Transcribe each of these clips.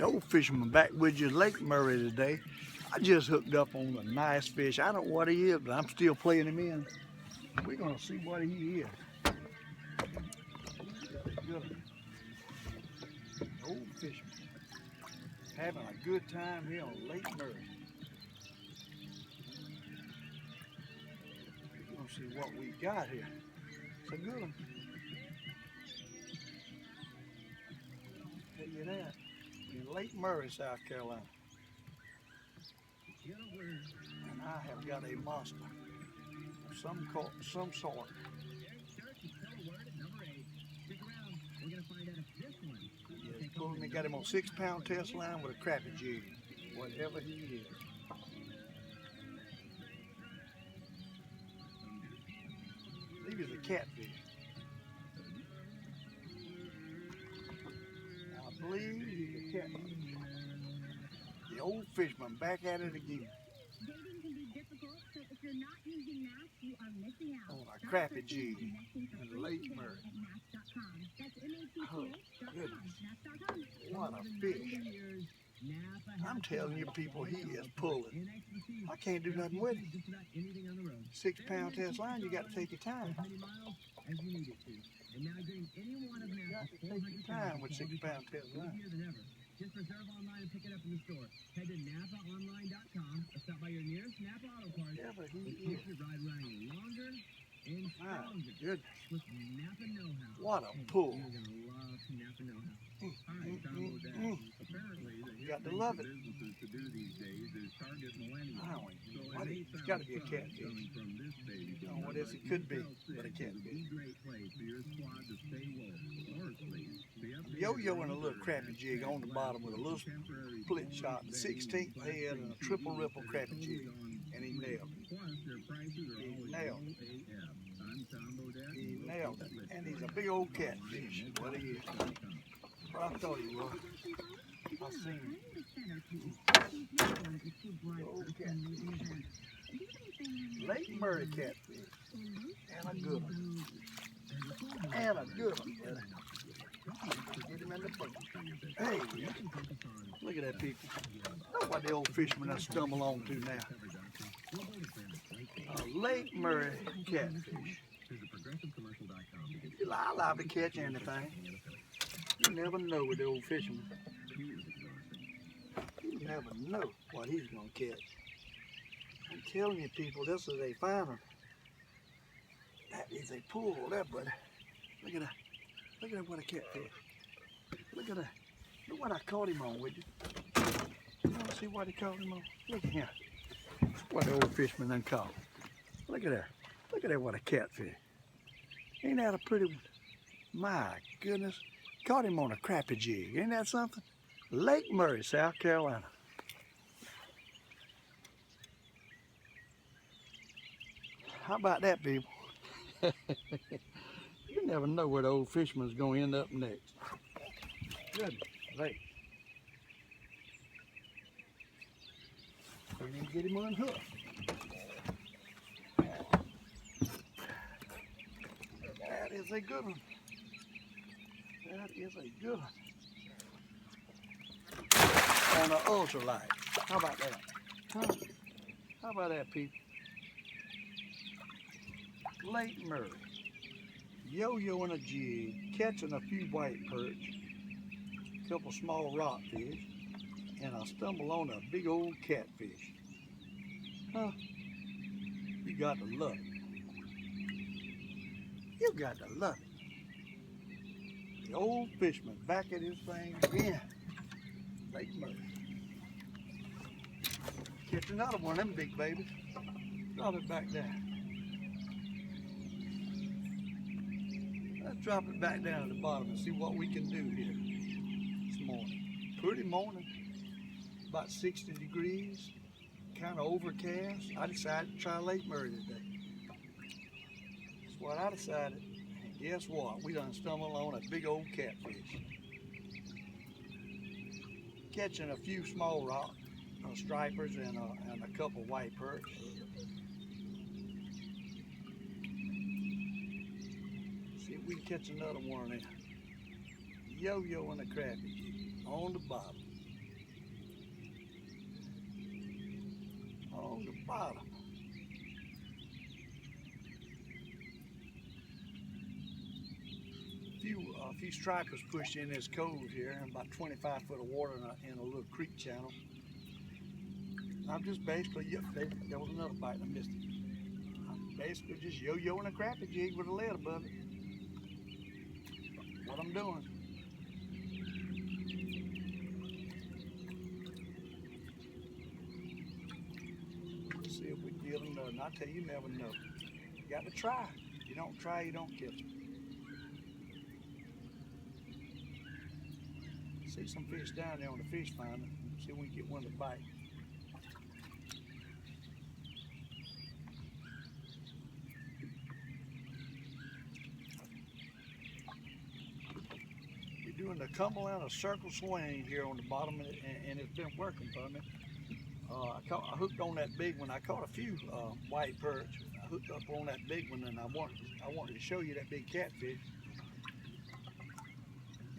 The old fisherman back with you, Lake Murray today. I just hooked up on a nice fish. I don't know what he is, but I'm still playing him in. We're gonna see what he is. Good. Old fisherman having a good time here on Lake Murray. We're gonna see what we got here. It's a good one. Tell you that. In Lake Murray, South Carolina. And I have got a monster of some sort. He is pulling me, got him on 6-pound test line with a crappie jig, whatever he is. I believe he's a catfish. I believe he's a catfish. The old fisherman back at it again. Dating can be difficult, so if you're not using maps, you are missing out. On a crappie jig in Lake Murray. Oh, goodness. What a fish. I'm telling you people, he is pulling. I can't do nothing with him. 6-pound test line, you got to take your time. You got to take your time with 6-pound test line. Just reserve online and pick it up in the store. Head to NapaOnline.com or stop by your nearest Napa Auto Parts. Yeah, but he keeps your ride running longer and stronger. Goodness. With Napa know-how. What a pull. You're going to love Napa know-how. All right, download that. Apparently, you got to love it. Businesses to do these days is target millennials. Wow. It's got to be a catfish. I don't know what else it could be, but a catfish. Great place for your squad to stay woke or asleep. Yo-yo and a little crappie jig on the bottom with a little split shot, the 16th head and a triple ripple crappie jig, and he nailed it. He nailed it. He nailed it. And he's a big old catfish, is what he is. Well, I thought he was. I seen him. Old catfish. Lake Murray catfish. And a good one. And a good one, brother. Get him in the boat. Hey, look at that, people. Look what the old fisherman I stumble on to now. A Lake Murray catfish. I love to catch anything. You never know with the old fisherman. You never know what he's going to catch. I'm telling you, people, this is a finer. That is a pull there, buddy. Look at that. Look at that, what a catfish. Look at that. Look what I caught him on, would you? You want to see what he caught him on? Look at him. What the old fisherman done caught. Look at that. Look at that, what a catfish. Ain't that a pretty one? My goodness. Caught him on a crappie jig. Ain't that something? Lake Murray, South Carolina. How about that, people? You never know where the old fisherman's going to end up next. Goodness, hey. We need to get him unhooked. That is a good one. That is a good one. On an ultralight. How about that? Huh? How about that, people? Lake Murray. Yo-yo in a jig, catching a few white perch, a couple small rockfish, and I stumble on a big old catfish. Huh? You got to love it. You got to love it. The old fisherman back at his thing again. Lake Murray. Catch another one of them big babies. Drop it back down. Let's drop it back down to the bottom and see what we can do here this morning. Pretty morning, about 60 degrees, kind of overcast. I decided to try Lake Murray today. That's what I decided. And guess what? We done stumbled on a big old catfish. Catching a few small rock stripers and a couple white perch. See if we can catch another one there. Yo-yo and a crappie on the bottom. on the bottom. A few stripers pushed in this cove here, and about 25 foot of water in a little creek channel. I'm just basically, yep, there was another bite and I missed it. I'm basically just yo-yoing a crappie jig with a lead above it. What I'm doing. Let's see if we can get another. And I tell you, you never know. You got to try. If you don't try, you don't catch them. See some fish down there on the fish finder. See if we can get one to bite. We're doing the Comalander circle swing here on the bottom, and it's been working for me. I hooked on that big one. I caught a few white perch. I hooked up on that big one, and I wanted to show you that big catfish.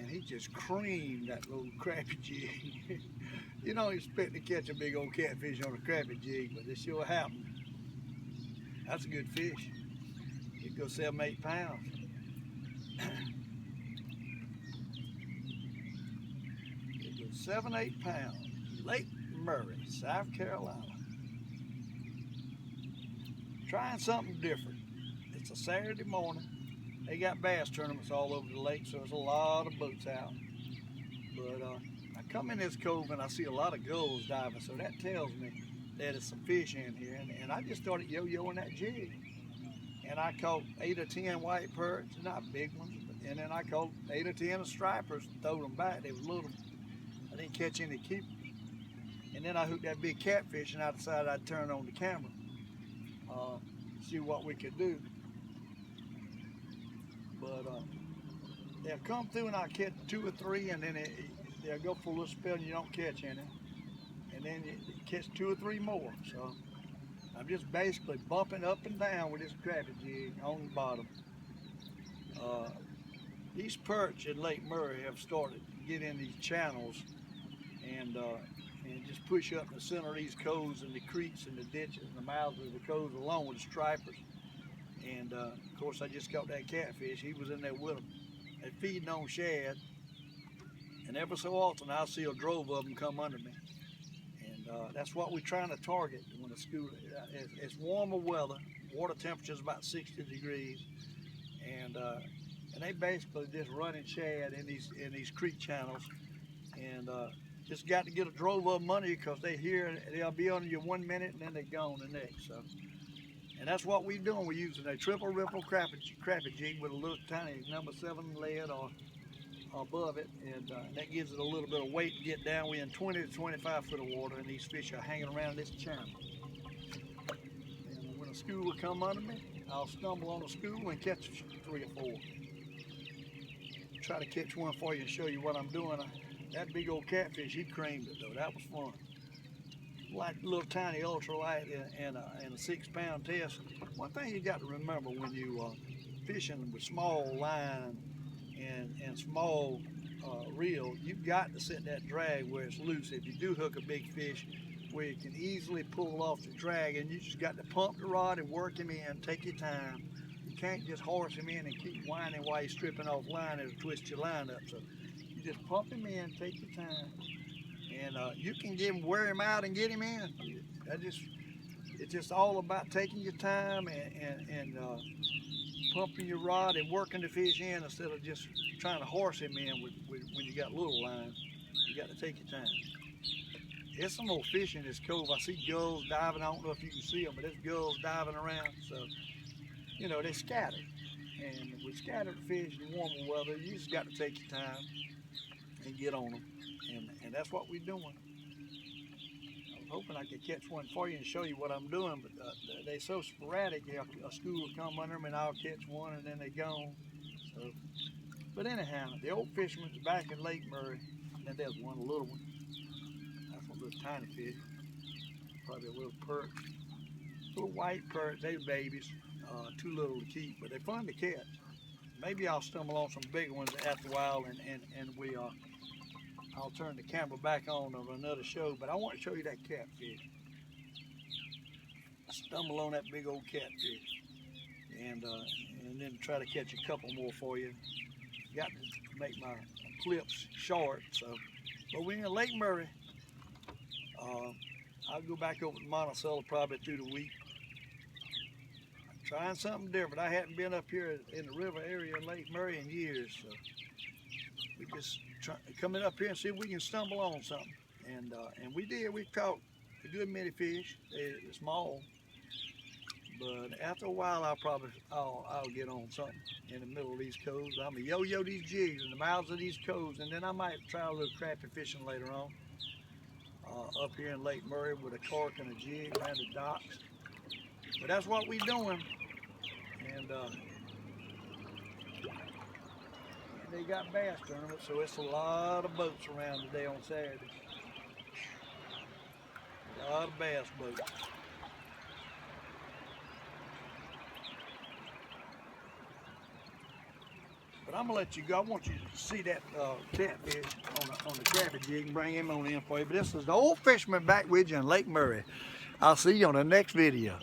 And he just creamed that little crappie jig. You don't expect to catch a big old catfish on a crappie jig, but it sure happened. That's a good fish. It goes 7-8 pounds. It goes 7-8 pounds. Lake Murray, South Carolina. Trying something different. It's a Saturday morning. They got bass tournaments all over the lake, so there's a lot of boats out. But I come in this cove and I see a lot of gulls diving, so that tells me that there's some fish in here. And I just started yo-yoing that jig. And I caught 8 or 10 white perch, not big ones. And then I caught 8 or 10 stripers and throwed them back. They were little. I didn't catch any keepers. And then I hooked that big catfish, and I decided I'd turn on the camera, see what we could do. But they'll come through and I'll catch 2 or 3, and then they'll go for a little spell and you don't catch any. And then you catch 2 or 3 more. So I'm just basically bumping up and down with this crappie jig on the bottom. These perch in Lake Murray have started to get in these channels and just push up the center of these coves and the creeks and the ditches and the mouths of the coves along with the stripers. And of course, I just caught that catfish. He was in there with them. They're feeding on shad, and every so often I'll see a drove of them come under me. And that's what we're trying to target when the school. It's warmer weather. Water temperature is about 60 degrees, and they basically just running shad in these creek channels, and just got to get a drove of them under you because they'll be under you 1 minute and then they're gone the next. So. And that's what we're doing. We're using a triple ripple crappie jig with a little tiny number 7 lead or above it, and that gives it a little bit of weight to get down. We're in 20 to 25 foot of water, and these fish are hanging around this channel. And when a school will come under me, I'll stumble on a school and catch 3 or 4. Try to catch one for you and show you what I'm doing. That big old catfish, he creamed it though. That was fun. Like little tiny ultralight and a 6-pound test. One thing you got to remember when you fishing with small line and small reel, you've got to set that drag where it's loose. If you do hook a big fish, where you can easily pull off the drag, and you just got to pump the rod and work him in. Take your time. You can't just horse him in and keep whining while you're stripping off line. It'll twist your line up. So you just pump him in, take your time. And you can wear him out and get him in. It's just all about taking your time and pumping your rod and working the fish in instead of just trying to horse him in when you got little line. You got to take your time. There's some more fish in this cove. I see gulls diving. I don't know if you can see them, but there's gulls diving around. So, you know, they're scattered. And with scattered fish in warmer weather, you just got to take your time and get on them. And that's what we're doing. I was hoping I could catch one for you and show you what I'm doing, but they're so sporadic. A school will come under them and I'll catch one and then they're gone. So, but anyhow, the old fisherman's back in Lake Murray, and then there's one little one. That's one little tiny fish, probably a little perch. Little white perch, they're babies, too little to keep, but they're fun to catch. Maybe I'll stumble on some bigger ones after a while, and I'll turn the camera back on another show, but I want to show you that catfish. stumble on that big old catfish, and then try to catch a couple more for you. Got to make my clips short, so. But we're in Lake Murray. I'll go back over to Monticello probably through the week. I'm trying something different. I hadn't been up here in the river area in Lake Murray in years, so we just coming up here and see if we can stumble on something. And we did. We caught a good many fish. They're small, but after a while, I'll get on something in the middle of these coves. I'm gonna yo-yo these jigs in the mouths of these coves, and then I might try a little crappie fishing later on. Up here in Lake Murray with a cork and a jig around the docks. But that's what we're doing. And they got bass tournaments, so it's a lot of boats around today on Saturday. A lot of bass boats. But I'm gonna let you go. I want you to see that catfish on the crappie jig and bring him on in for you. But this is the old fisherman back with you in Lake Murray. I'll see you on the next video.